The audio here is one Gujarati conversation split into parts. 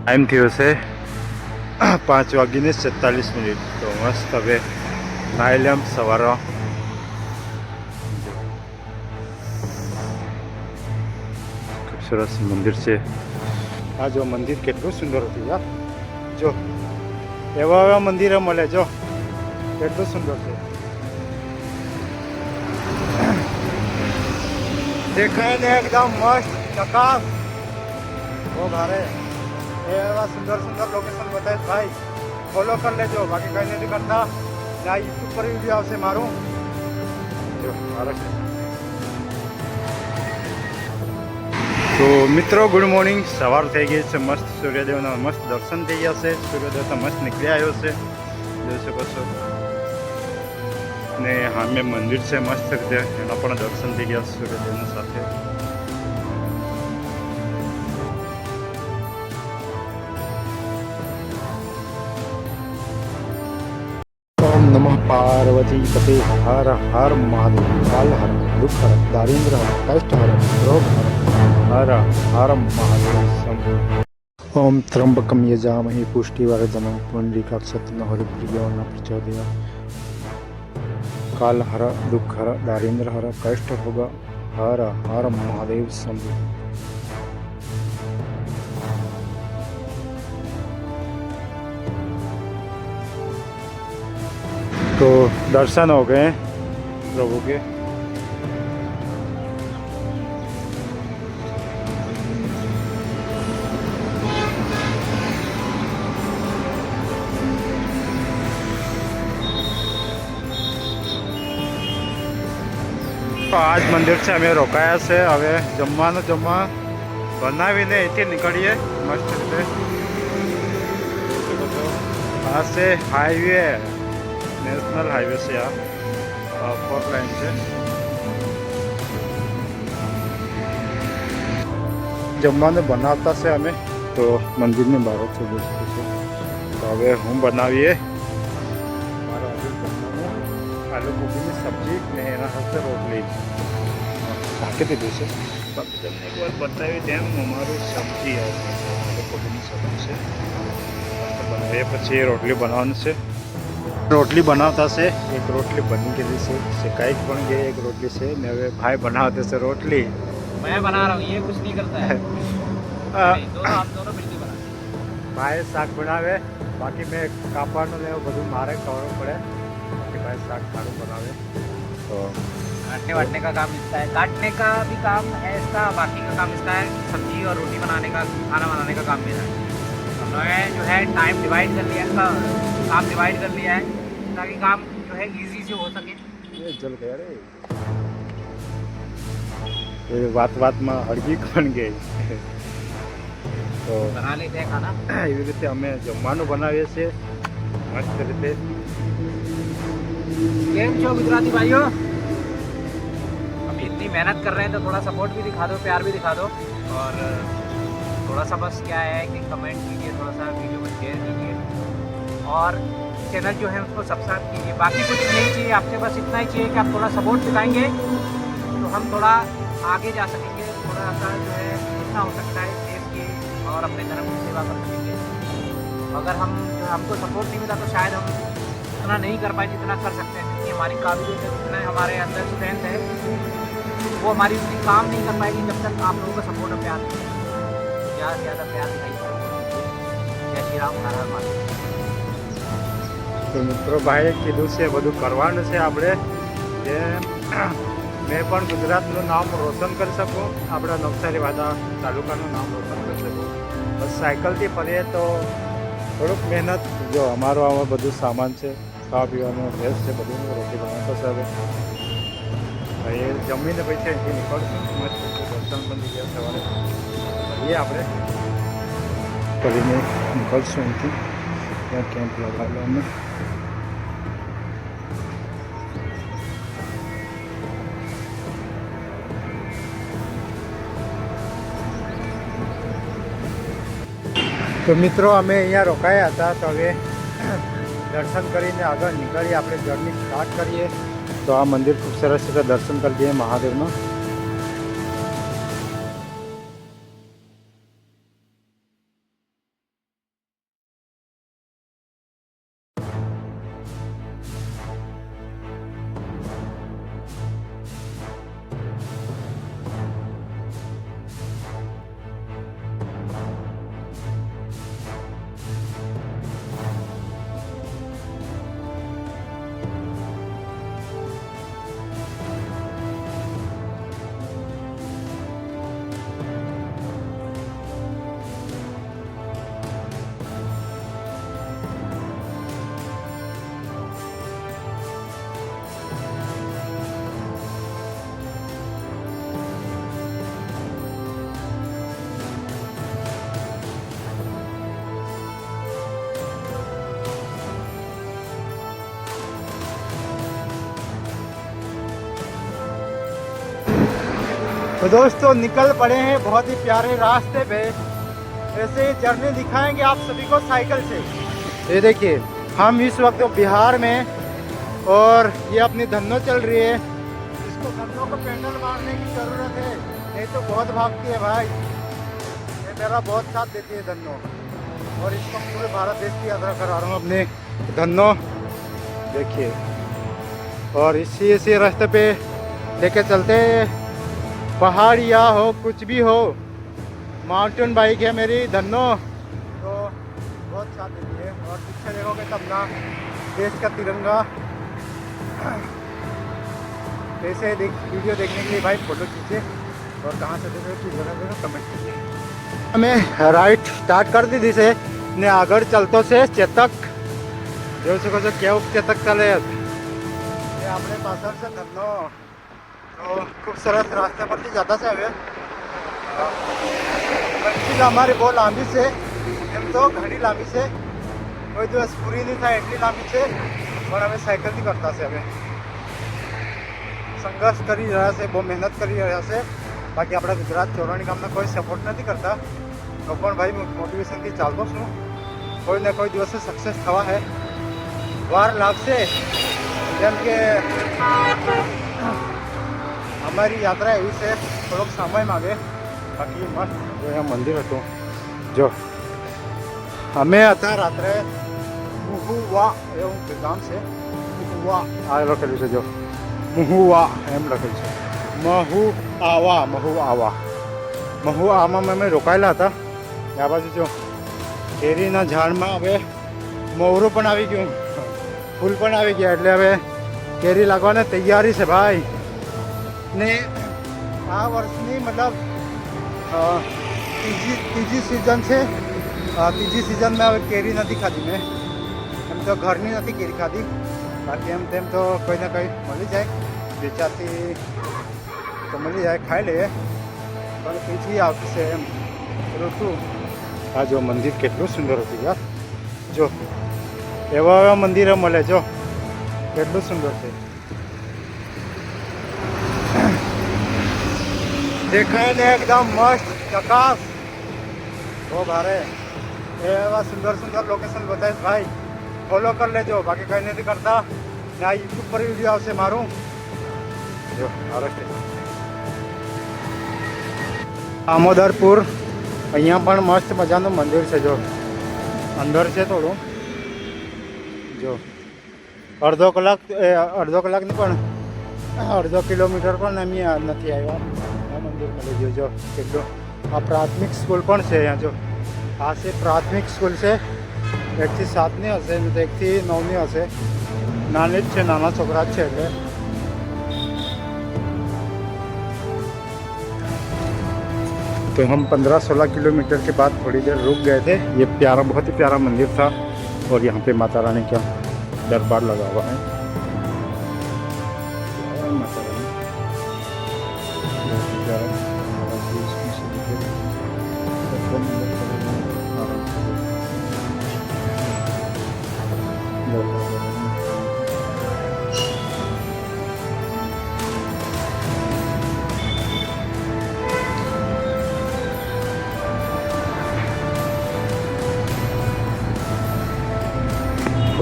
ટાઈમ થયો છે 5:47. તો મસ્ત હવે નાઈ લેમ સવારે. ખૂબ સરસ મંદિર છે. આ જો મંદિર કેટલું સુંદર હતું યાર. જો એવા એવા મંદિરો મળે, જો કેટલું સુંદર છે. દેખાય ને એકદમ મસ્ત ચકાસ. બહુ ભારે એવા સુંદર સુંદર લોકેશન બતાવે ભાઈ. ફોલો કરી લેજો, બાકી કંઈ નથી કરતા. આ યુટ્યુબ પર વિડીયો આવશે મારું. જો મારો છે. તો મિત્રો ગુડ મોર્નિંગ. સવાર થઈ ગઈ છે, મસ્ત સૂર્યદેવના મસ્ત દર્શન થઈ ગયા છે. સૂર્યદેવ તો મસ્ત નીકળી આવ્યો છે, જોઈ શકો છો. ને સામે મંદિર છે મસ્ત રીતે, એના પણ દર્શન થઈ ગયા સૂર્યદેવની સાથે. ઓમ નમઃ પાર્વતી પતે. હર હર મહાદેવ. કાલ હર દુઃખ હર દારિદ્ર હર કષ્ટ હર રોગ હર હર મહાદેવ. ઓમ ત્રંબકમ યજામહે પુષ્ટિવર્ધનમ પુંડરીકાક્ષતન હરિપ્રિયો પ્રચોદયાत्. काल हर दुख हर दारिद्र हर कष्ट होगा हर हर महादेव शंभु. तो दर्शन हो गए प्रभु के. આજ મંદિર છે, અમે રોકાયા છે. હવે જમવા બનાવીને અહીંથી નીકળીએ મસ્ત રીતે. આ છે હાઈવે, નેશનલ હાઈવે છે. આ 4 લાઇન છે. જમવાનું બનાવતા છે અમે તો મંદિરની બહાર જ છે, જોઈ શકો છો. તો હવે હું બનાવીએ મારો આજે જમવાનું આલુ કોબીની સબ્જી ને એના સાથે રોટલી ઢાંકી દીધું છે. તમને એક વાર બતાવી તેમ અમારું સબ્જી આલુ કોબીની સબ્જી છે. બનાવીએ પછી રોટલી બનાવવાનું છે. રોટલી બનાવતા છે. એક રોટલી બની ગયેલી છે, શેકાઈ પણ ગઈ એક રોટલી છે ને હવે ભાઈ બનાવતે છે રોટલી. मैं बना रहा हूँ, ये कुछ नहीं करता है. हम दोनों मिलकर बनाते हैं. ભાઈ શાક બનાવે, બાકી મેં કાપવાનું ને એવું બધું મારે કરવું પડે. બાકી ભાઈ શાક સારું બનાવે. તો काटने वाटने का काम इसका है, काटने का भी काम है इसका, बाकी का काम इसका है सब्जी और रोटी बनाने का, खाना बनाने का काम मेरा है. हमने जो है टाइम डिवाइड कर लिया है, काम डिवाइड कर लिया है ताकि काम जो है इजी से हो सके. ये जल गया रे. ये વાતમાં હળગી પણ ગઈ. તો बना लेते हैं खाना. એવી રીતે અમે જમવાનું બનાવીએ છીએ મસ્ત રીતે. केम छो गुजराती भाइयों, हम इतनी मेहनत कर रहे हैं तो थोड़ा सपोर्ट भी दिखा दो, प्यार भी दिखा दो. और थोड़ा सा बस क्या है कि कमेंट कीजिए, थोड़ा सा वीडियो को शेयर कीजिए और चैनल जो है उसको सब्सक्राइब कीजिए. बाकी कुछ नहीं चाहिए आपसे, बस इतना ही चाहिए कि आप थोड़ा सपोर्ट दिखाएंगे तो हम थोड़ा आगे जा सकेंगे. थोड़ा सा जो है जितना हो सकता है देश की और अपने धर्म की सेवा कर सकेंगे. अगर हम जो हमको सपोर्ट नहीं मिला तो शायद हम उतना नहीं कर पाए जितना कर सकते हैं. क्योंकि हमारी काबिलियत है, जितना हमारे अंदर स्ट्रेंथ है वो हमारी उतनी काम नहीं कर पाएगी जब तक आप लोगों का सपोर्ट और प्यार नहीं. ज़्यादा से ज़्यादा प्यार दिखाइए. जय श्री राम, हर हर महादेव. તો મિત્રો ભાઈએ કીધું છે બધું કરવાનું છે આપણે, જે મેં પણ ગુજરાતનું નામ રોશન કરી શકું, આપણા નવસારી વાડા તાલુકાનું નામ રોશન કરી શકું. બસ સાયકલથી ફરીએ તો થોડુંક મહેનત. જો અમારો આમાં બધું સામાન છે, ખાવા પીવાનું ભેસ છે, બધું રોટી બનાવતો છે. હવે એ જમીને પછી અહીંથી નીકળશું. મસ્ત દર્શન પણ થઈ ગયા સવારે. ફરીએ આપણે ફરીને નીકળશું અહીંથી. ત્યાં કેમ્પ લગાવેલો અમે. તો મિત્રો અમે અહીંયા રોકાયા હતા, તો હવે દર્શન કરીને આગળ નીકળીએ. આપણે જર્ની સ્ટાર્ટ કરીએ. તો આ મંદિર ખૂબ સરસ રીતે દર્શન કરી દઈએ મહાદેવના. तो दोस्तों निकल पड़े हैं बहुत ही प्यारे रास्ते पे। ऐसे जर्नी दिखाएंगे आप सभी को साइकिल से। ये देखिए हम इस वक्त बिहार में और ये अपनी धन्नो चल रही है। इसको धन्नो को पेंडल मारने की ज़रूरत है, नहीं तो बहुत भागती है भाई। ये मेरा बहुत साथ देती है धन्नो, और इसको पूरे भारत देश की यात्रा करा रहा हूँ अपने धन्नो। देखिए और इसी रास्ते पे लेके चलते हैं। पहाड़ या हो कुछ भी हो, माउंटेन बाइक है मेरी धन्नो, तो बहुत साथ देती है। और पीछे देखोगे तब ना देश का तिरंगा। ऐसे वीडियो देखने के लिए भाई फोटो खींचे, और कहाँ से देखो किस जगह देखो कमेंट कीजिए। हमें राइट स्टार्ट कर दी दिसे ने आगर चलतो से चेतक जो सको जो केव चेतक चले આપણે પાછળ છે ધરનો। તો ખૂબ સરસ રાસ્તા પરથી જતા છે। હવે કંટ્રી અમારી બહુ લાંબી છે, એમ તો ઘણી લાંબી છે, કોઈ દિવસ પૂરી નહીં થાય એટલી લાંબી છે, પણ અમે સાયકલથી કરતા છે। હવે સંઘર્ષ કરી રહ્યા છે, બહુ મહેનત કરી રહ્યા છે। બાકી આપણા ગુજરાત ચોરાણી ગામના કોઈ સપોર્ટ નથી કરતા, તો પણ ભાઈ મોટિવેશનથી ચાલતો છું। કોઈ ને કોઈ દિવસે સક્સેસ થવા હે, વાર લાગશે। જેમ કે અમારી યાત્રા એવી છે, થોડોક સમય માગે। બાકી મસ્ત જો અહીંયા મંદિર હતું। જો અમે હતા રાત્રે મહુવા એવું ગામ છે, મહુવા આ લખેલું છે। જો મહુવા એમ લખેલું છે, મહુઆમાં અમે રોકાયેલા હતા। આ બાજુ જો કેરીના ઝાડમાં હવે મોવરું પણ આવી ગયું, ફૂલ પણ આવી ગયા, એટલે હવે કેરી લાગવાની તૈયારી છે ભાઈ। ને આ વર્ષની મતલબ ત્રીજી સિઝન છે। ત્રીજી સિઝનમાં હવે કેરી નથી ખાધી મેં, એમ તો ઘરની નથી કેરી ખાધી। બાકી એમ તેમ તો કોઈ ને કંઈ મળી જાય, વેચાતી તો મળી જાય, ખાઈ લઈએ। પણ ત્રીજી આવતી છે એમ ઋતુ। આ જો મંદિર કેટલું સુંદર હતું યાર। જો એવા એવા મંદિરો મળે, જો કેટલું સુંદર છે। દેખાય ને એકદમ મસ્ત ચકાસ, બહુ ભારે। એવા સુંદર સુંદર લોકેશન બતાવીશ ભાઈ, ફોલો કરી લેજો। બાકી કંઈ નથી કરતા ને આ યુટ્યુબ પર વિડીયો આવશે મારું। જો આમોદરપુર, અહીંયા પણ મસ્ત મજાનું મંદિર છે। જો અંદર છે થોડું, જો અડધો કલાકની પણ અડધો કિલોમીટર પણ અમે નથી આવ્યા આ મંદિર મળી ગયું। જો કેટલું આ પ્રાથમિક સ્કૂલ પણ છે અહીંયા। જો આ છે પ્રાથમિક સ્કૂલ છે, 1 થી 7ની હશે, નહીં તો 1 થી 9ની હશે। નાની જ છે, નાના છોકરા જ છે એટલે। तो हम 15-16 किलोमीटर के बाद थोड़ी देर रुक गए थे। ये प्यारा, बहुत ही प्यारा मंदिर था, और यहाँ पे माता रानी का दरबार लगा हुआ है। माता रानी बहुत ही प्यारा,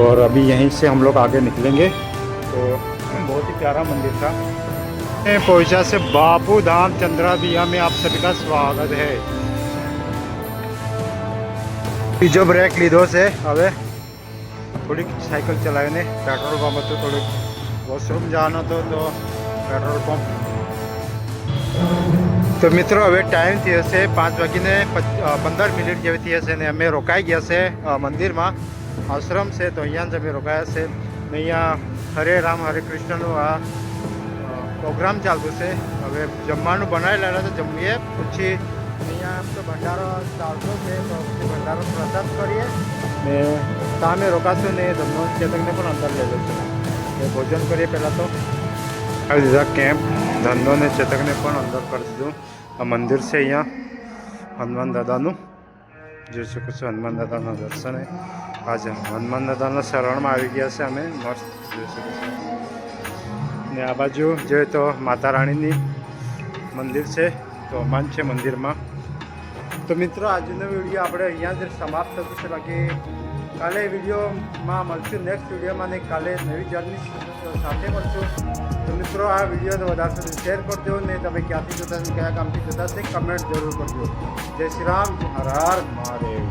और अभी यहीं से हम लोग आगे निकलेंगे। तो बहुत ही प्यारा मंदिर था। पहुंचा से बापू धाम चंद्राबिया में आप सभी का स्वागत है। जो ब्रेक लीधो से हवे थोड़ी साइकिल चलावीने पेट्रोल पंप तो थोड़ी वॉशरूम जाना तो पेट्रोल पंप। तो मित्रों हवे टाइम थी हशे 5:15 जेवी थी हशे ने अमे रोकाई गया से मंदिर में। आश्रम से तो अँ ज अमे रोकाया से। अँ हरे राम हरे कृष्ण आ प्रोग्राम चालू से। हवे जमवानुं बनावी लेला तो जमीए, पछी अँ तो भंडारो चालतो है तो भंडारो प्रसाद करिए ने सामे रोकाशुं ने धन्नो चेतकने पण अंदर ले जशुं। भोजन करिए पहला तो આવી દીધા કેમ્પ। ધંધો ને ચેતકને પણ અંદર કરી દીધું। આ મંદિર છે અહીંયા હનુમાન દાદાનું, જોઈ શકો છો હનુમાન દાદાના દર્શન। આજે હનુમાન દાદાના શરણમાં આવી ગયા છે અમે, મસ્ત જોઈ શકો છો। ને આ બાજુ જોઈએ તો માતા રાણીની મંદિર છે તો હનુમાન છે મંદિરમાં. તો મિત્રો આજનો વિડીયો આપણે અહીંયા જ સમાપ્ત થતું છે. બાકી કાલે વિડીયોમાં મળશું, નેક્સ્ટ વિડીયોમાં ને કાલે નવી જર્ની સાથે મળશું. તો મિત્રો આ વિડીયો વધારે સુધી શેર કરજો ને તમે ક્યાંથી જોતા કયા ગામથી જોતા તે કમેન્ટ જરૂર કરજો. જય શ્રી રામ, હર હર મહાદેવ.